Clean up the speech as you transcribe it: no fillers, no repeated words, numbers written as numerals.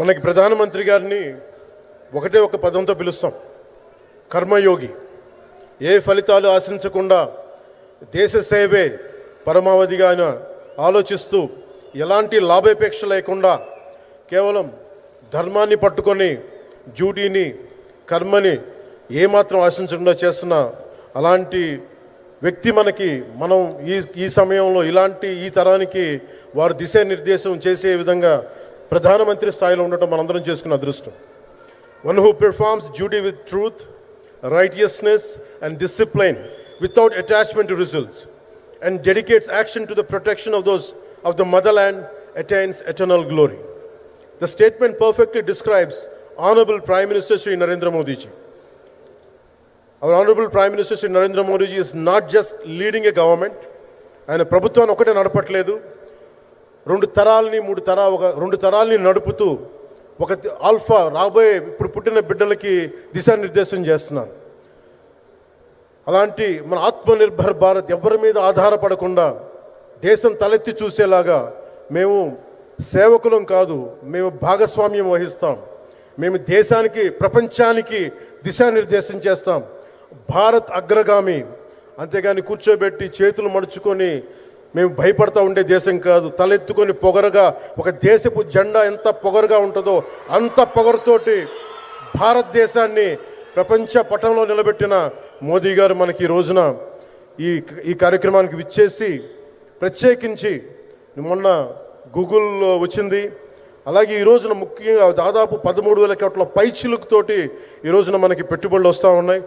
మనకి ప్రధానమంత్రి గారిని ఒకటే ఒక పదంతో పిలుస్తాం, కర్మయోగి. ఏ ఫలితాలు ఆశించకుండా దేశ సేవే పరమావధిగా ఆయన ఆలోచిస్తూ ఎలాంటి లాభాపేక్ష లేకుండా కేవలం ధర్మాన్ని పట్టుకొని డ్యూటీని కర్మని ఏమాత్రం ఆశించకుండా చేస్తున్న అలాంటి వ్యక్తి మనం ఈ సమయంలో ఈ తరానికి వారు దిశానిర్దేశం చేసే విధంగా ప్రధానమంత్రి స్థాయిలో ఉండటం మనందరం చేసుకున్న అదృష్టం. One who performs duty with truth, righteousness and discipline without attachment to results and dedicates action to the protection of those of the motherland attains eternal glory. The statement perfectly describes Honorable Prime Minister Shri Narendra Modi ji. Our Honorable Prime Minister Shri Narendra Modi ji is not just leading a government, ఆయన ప్రభుత్వాన్ని ఒకటే నడపట్లేదు, రెండు తరాలని నడుపుతూ ఒక alpha రాబోయే ఇప్పుడు పుట్టిన బిడ్డలకి దిశానిర్దేశం చేస్తున్నారు. అలాంటి మన ఆత్మనిర్భర్ భారత్ ఎవరి మీద ఆధారపడకుండా దేశం తలెత్తి చూసేలాగా మేము సేవకులం కాదు, మేము భాగస్వామ్యం వహిస్తాం. మేము దేశానికి ప్రపంచానికి దిశానిర్దేశం చేస్తాం. భారత్ అగ్రగామి, అంతేగాని కూర్చోబెట్టి చేతులు మడుచుకొని మేము భయపడతా ఉండే దేశం కాదు. తలెత్తుకొని పొగరగా ఒక దేశపు జెండా ఎంత పొగరుగా ఉంటుందో అంత పొగరుతోటి భారతదేశాన్ని ప్రపంచ పటంలో నిలబెట్టిన మోదీ గారు మనకి ఈ రోజున ఈ కార్యక్రమానికి విచ్చేసి, ప్రత్యేకించి మొన్న గూగుల్లో వచ్చింది, అలాగే ఈ రోజున ముఖ్యంగా దాదాపు 13,000 కోట్ల పైచిలుకుతోటి ఈ రోజున మనకి పెట్టుబడులు వస్తూ ఉన్నాయి.